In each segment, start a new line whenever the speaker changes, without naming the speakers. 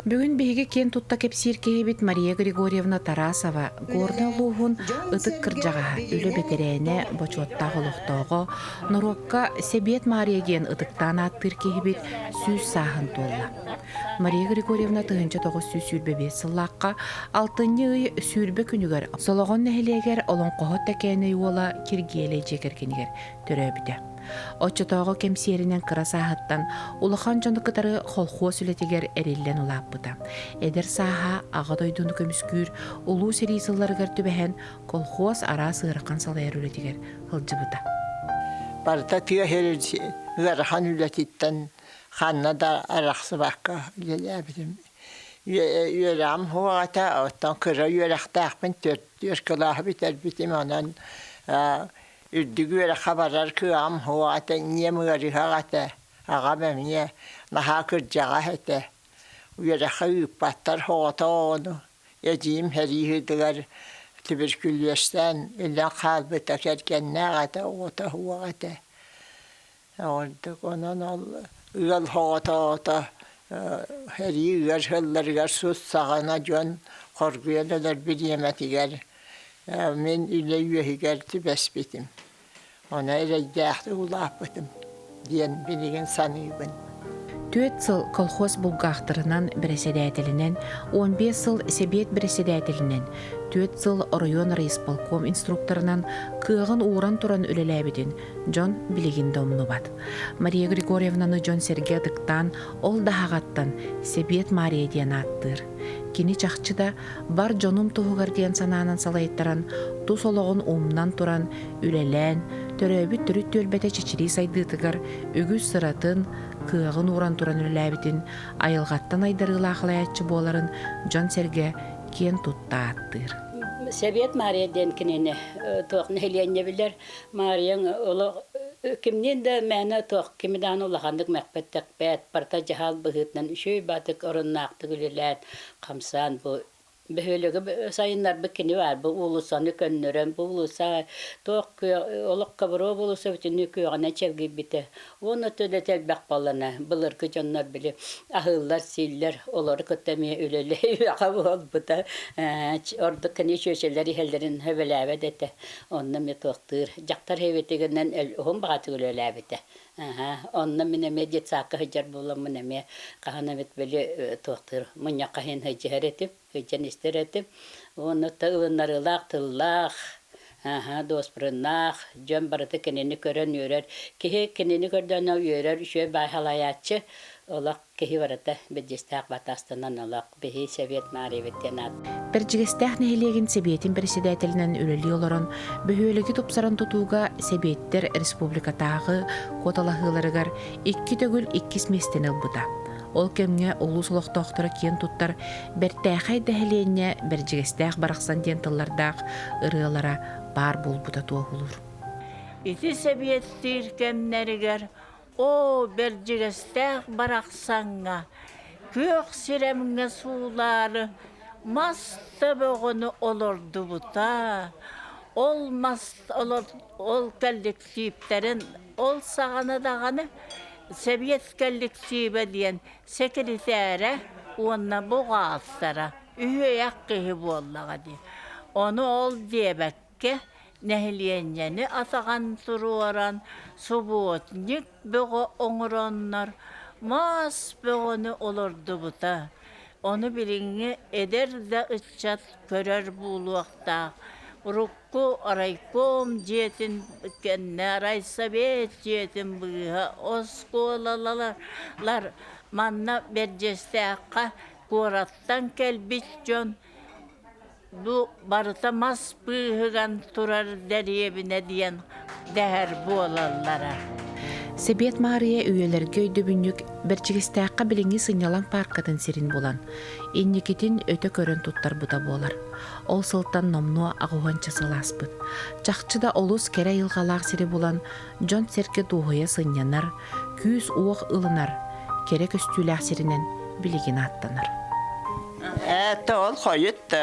Бүгін беге кен тутта кепсир кейбит Мария Григорьевна Тарасова горны луғын ытык кыржаға үлі бетерәне бочуатта ғылықтауғы Нұрокка Себет Мария ген ытыктан аттыр кейбит сүз сағын толла. Мария Григорьевна тығынча тоғы сүз сүрбебе сыллаққа алтынны үй сүрбе күнігер солоғын нәхілегер олон қоғыт тәкәні ола киргеле жекергенігер түрі біде. Отчатағы кемсерінен қырасағыттан улахан жоны кытары холхуа сүлетегер әреллен улаппыда. Эдер саха ағадойдуны көміскүр улу серисыларғар түбәхен колхуас ара сығырқан салайыр үлетегер ғылжыбыда.
Барта түйе ғархан үлететтен ханна да арақсы баққа үлеләбідім. Үйеләм хуағата оттан кыра үйеләқтақпен төрт кылағы бітер бітім онан үрдігі өрі қабарар күйам хуағата не мұғарығағата аға мәміне наға күрджаға әті. Үйеләқі үйіппаттар хуағата оғыны. Едейім әрейгідігер туберкулестен үлен қалбыта кәргенне ағата оғыта хуағата. Ордық онан ол үйел хуағата әрейгігер жылларығар сұс сағана жон қорғыен олар бір еметігер. Мен үлі үйегігер түбәс бетім. Ona rejähti ulapıtım diyen bilgin sanıybın.
4 yıl kolxoz bulgaqtırından presedatelinen, 15 yıl sebiyet presedatelinen, 4 yıl rayon raispolkom instruktorundan kığın uğran turan ülelebidin John bilgin domnubat. Maria Grigorьевнаны John Sergey dıktan, ol dahağattan sebiyet Maria diyen attır. Kini çakçıda bar John'um tuğugar diyen sananın salayıttaran, tu soloğun umnan turan ülelen, töröbü türüt tölbete çiçiri saydıtıgar, ügüz sıratın, kığın uğran turan ülelebidin, ayılgattan aydarıla ağlayatçı boğların John Sergey ken tutta attır.
Sebiyet Maria denkinini toğun helyenye bilir. Maria'nın oğlu kimden de mene toğ kimidan olağandık mehbettek bet parta cahal bıhıtnan üşüy batık orunnaktı gülület kamsan bu Behölüge sayınlar bikini var. Bu ulusanı könnürüm. Bu ulusa toğ oluk kaburo bulusa bütün nüküğüne çevgi bite. Onu töde telbek balana. Bılır kıcanlar bile ahıllar siller. Oları kıttamaya ölüle. Akabı ol bu da. Orada kini şöşeleri hellerin hevelâvet ete. Onunla toğdur. Jaktar hevetiginden ohun bağatı ölüle bite. Onunla mineme jet sakı hıcar bulan mineme. Kahana bit böyle toğdur. Munya kahin hıcar etip. Hıcan ister etip. Onu tığınlarılaq, tığlaq. Dospırınaq. Jön barıtı kenini kören yörer. Kihi kenini körden yörer. Şöyle bayhalayatçı. Olaq kihi varıda. Bedjistaq batastınan olaq. Bihi Sebiyet Mariyevet'ten ad.
Berjigestaq nehilegin Sebiyetin presidatelinen üleli olaran bühölegi topsaran tutuğga Sebiyetler Respublikatağı kotalahılarıgar 2 tögül 2 mesten ılbıda. Ol kemge ulus oloqtoqtara ken tuttar bertäxay dehlenye berjigestaq baraqsan diyen tıllardaq ırılara bar bulbuda toğulur.
İti sebiyettir kemneriger o berjigestaq baraqsanğa kök siremge suları masta boğunu olurdu buta. Olmaz olur ol kelliktiplerin ol sağana dağını Sebiyet kelliktibe diyen sekretere ona boğazlara üye yakkıhi bollağa diye. Onu ol diyebekke nehliyenyeni atağan turuvaran subutnik boğu onuranlar mas boğunu olurdu buta. Onu bilingi eder de ıçat körer buluqta. Rukku araykom jetin kenne raysabet jetin bıha oskolalar manna berjestaqqa korattan kelbit jon bu barıta mas bıhıgan turar deriyebine diyen değer bolallara.
Sebiyet Maria üyelerge öydöbünlük berjigestaqqa bilingi sınyalan parkatın sirin bolan. İnnikitin öte körön tuttar buda bolar. Ol sıltan nomnu ağuhança sılaspıt. Çakçıda olus kere yılgalaq siri bolan John Serke doğuya sınyanar, küs uaq ılınar, kere köstüylaq sirinen biligin attanar.
Ol koyut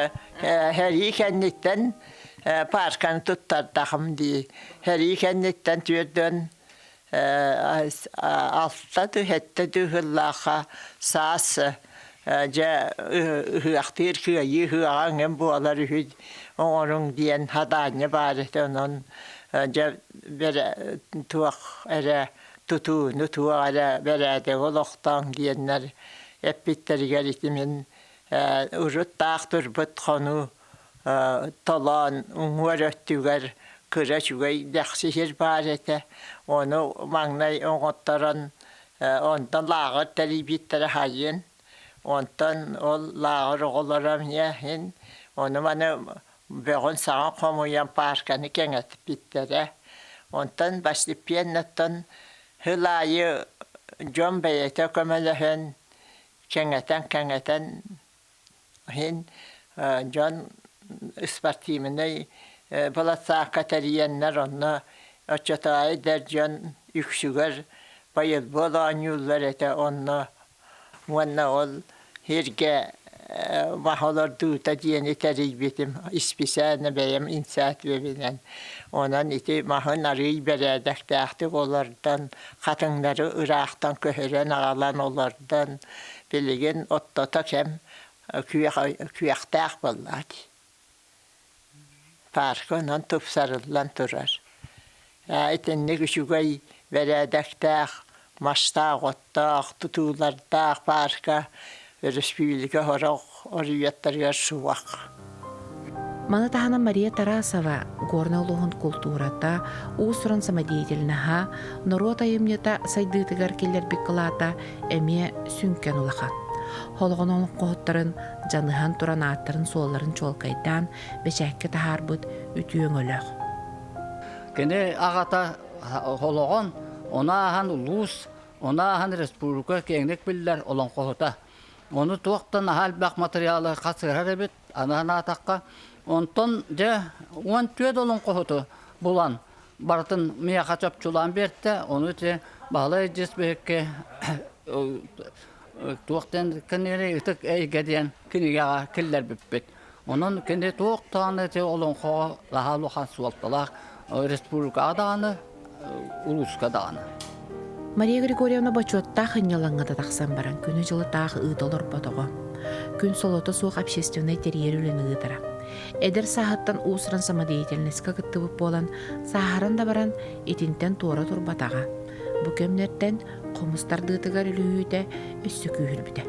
her ikennitten parkan tuttardahım di. Her ikennitten tüyden altta hette dühüllaha sas ja hıaqtir kıyı hıağın bu alar hüd onun diyen hadanya barete onun ja bere tuaq era tutunu tuara berede oloqtan diyenler hep bitteri gelitimin urut taqtur bit xonu talan unwaröttüger kıraçugay daqsihir barete onu magnay ongottaran ondan lağır teribittere hayın ondan ol lağır olaram yahin onu bana beğen sağa komuyan parkanı kenget bittere ondan başlayıp yennetten hılayı John Bey'te kömelehen kengeten hin John ispartimine balatsa kateriyenler onna açatay dercan yüksüger bayıl bolan yollar ete onna wanna ol herge mahalar duta diyeni terbiyetim ispisane beyim insaat ve bilen onan iti mahın arıyı beredek dağıtı olardan katınları Irak'tan köheren ağalan olardan bilgin ottota kem küyaktağ vallahi farkı onan tupsarılan turar etenni küçügay beredek dağ maçtağ ottağ tutulardağ farkı Respublika horaq oriyattarıgar suwaq.
Мана тахана Мария Тарасова горнолугун культурата усран самодеятельнаха норота емнета сайдытыгар келлер биккалата эме сүнкен улаха. Холгонон кохоттарын жаныхан туран аттарын суолларын чолкайдан бечекке тахарбыт үтүөң өлөг.
Кене агата хологон онахан улус онахан республика кеңдек биллер олон кохота. Onu tuaqtan halbaq materialı qasırar ebet anana taqqa onton je on tüed olun qohutu bulan baratın miya qaçap çulan bertte onu je bağlay jesbekke tuaqtan kenere itik eygediyen kiniga killer bibbet onun kende tuaqtan je olun qo lahalu xaswaltalaq respublika adağını uluska dağını
Мария Григорьевна бачуатта хынялаңыда тақсан баран күні жылы тағы ыдолар батығы. Күн солоты суық общественный терьер үлені ыдыра. Эдер сағаттан усыран самодеятельнеске кыттыбып болан, сахаран да баран етінтен туора турбатаға. Бүкемнерден қомыстар дытыгар үліуіде үссі күйілбіде.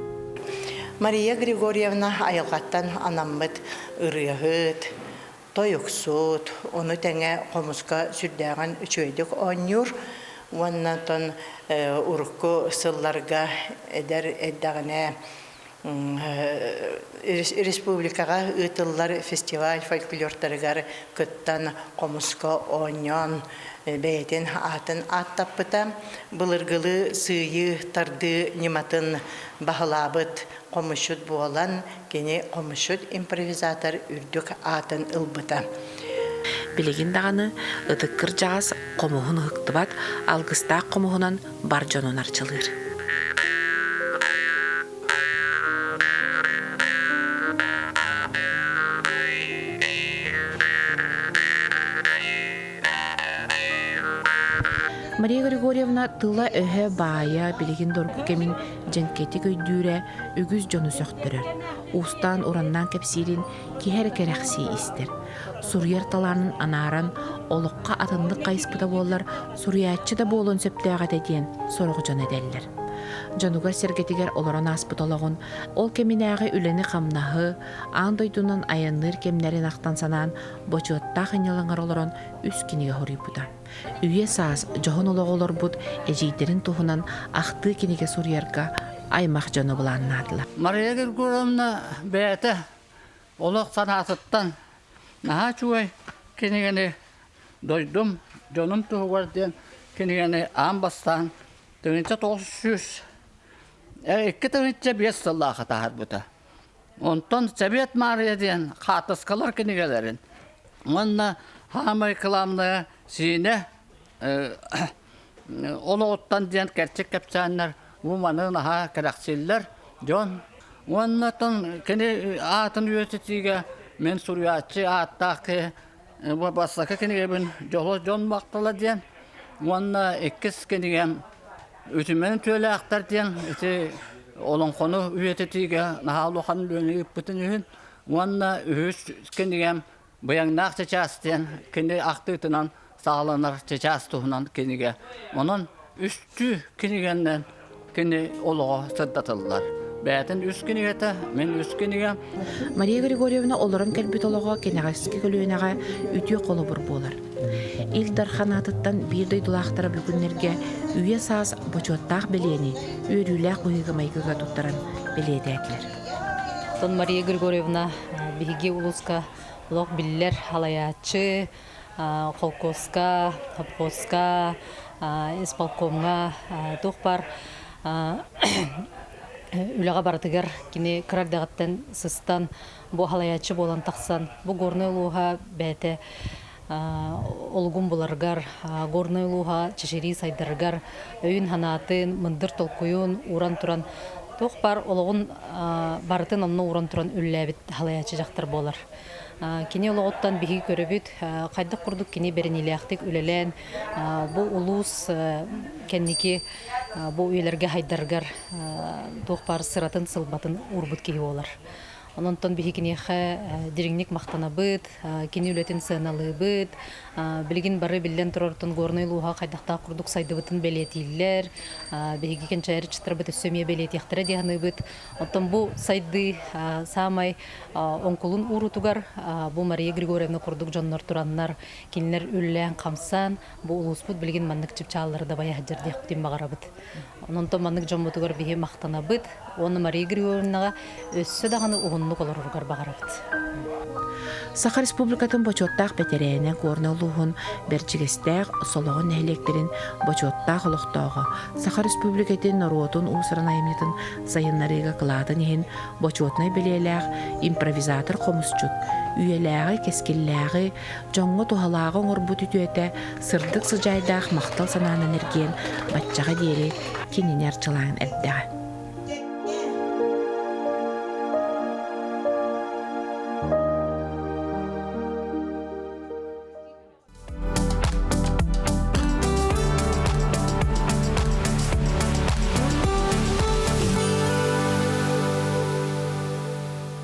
Мария Григорьевна айылғаттан анаммыт ырыяғыт, тойықсуд, оны тәңе қомысқа сүрдәған үчөйдік онюр, Ваннатон урукку сылларга эдер эддагане республикага ытыллар фестиваль фольклортарыгар кыттан комуско оньон бейтен атын аттаппыта былыргылы сыйы тарды нематын бахалабыт комушут буолан кене комушут импровизатор үрдүк атын ылбыта.
Билигин дағаны ыдыккыр жағас қомуғын ғықтыбат, алғыстақ қомуғынан бар жонын арчылыр. Мария Григорьевна тыла өһө бая билигин доргу кемин женкети көйдүүрэ үгүз жону сөктөрөр. Устан ураннан кепсирин кихер керекси истер. Сурьер таланын анаран олыққа атындық қайыспыда болар сурьячы да болын сөптіға деден сорғы жон эделлер. Жанугар сергетигер оларан аспытологын, ол кеминәғі үлені қамнағы, андойдунан аянныр кемнерін ақтан санан, бочуатта қынялаңар оларан үскінеге хорый бұда. Үйе саас жоғын олық олар бұд, әжейдерін тұхынан ақты кенеге сурьерға аймақ жоны бұланын адылар.
Мария Григорьевна бәйті олық санатыттан наха чуай кенегені дойдум, жонum тұғығар ден кенегені амбастан тыңынша 900 2 тыңынша 5 сыллаға тағар бұта. Онтон Сәбет Мария ден қатысқалар кенегелерін. Онна хамай кыламны сине оны оттан ден кәрчек кәпсәнлер, уманы наха кәрәкселер, жон Ondan kene atın üyetetiga men suriyatçı attaki basaka kene ben John baktala diyen. Ondan ekis kene ütümen töle aktar diyen. İşte olan konu üyetetiga nahaluhan lönü bütün. Ondan üç kene bayanlar çeçastiyen kene aktıtınan sağlanar çeçastuğundan kene. Onun üstü kenegenden kene oluğa sıddatıllar. Бәтін үскенігеті, мен үскенігем.
Мария Григорьевна оларын кәлбет олығы кенағаске көлуенаға үтіе қолы бұр болар. Илдар қанатыттан бір дойдылақтары бүгінлерге үйе саз бочуаттақ білені, өріләқ ұйығы майкыға тұттаран біледі әкілер.
Тон Мария Григорьевна биһиги улуска лох биллер халаячы, колкоска, хапкоска, исполкомга тухпар үләгә бардыгар кине кырардагаттан сыстан бу халаячы болан тахсан бу горный луга бәте олгун буларгар горный луга чешери сайдыргар өйүн ханатын мындыр толкуюн уран туран тухпар ологун бартын онно уран туран үлләбит халаячы жактар болар. Кине логоттан биги көрөбүт кайда курдук кине беренилектик үлелен бу улус кенники бу үйлерге хайдаргар тухпар сыратын сылбатын урбут кии болар. Ононтон биги кинеха диригник мактанабыт, кине үлетин сыналыбыт, билгин бары билден турортун горный луга кайдакта курдук сайдыбытын белетиллер, биги кенчайыр чытырбыт өсөмие белетияктыра дияхныбыт. Онтон бу сайды самай онкулун урутугар бу Мария Григорьевна курдук жоннор тураннар кинлер үллән камсан бу улуспут билгин маннык чыпчаллары да баях жерде кутим багарабыт. Ононтон маннык жомбутугар биги мактанабыт, оны Мария Григорьевнага өссө даганы угуннук олоругар багарабыт.
Саха Республикатын бочоттақ бәтерәйінен көрнелуғын бәрчігістәқ солығын нәйлектерін бочоттақ ұлықтауға. Саха Республикатын народын ұсырын айымнетін сайынларыға қыладын ехін бочотнай білеләғ импровизатор қомысчут. Үйеләғі, кескелләғі, жоңғы тухалағы ғырбут үтуеті сырдық сыжайдақ мақтал санан энерген батчаға дейірі кенінер чылағын әлдәғі.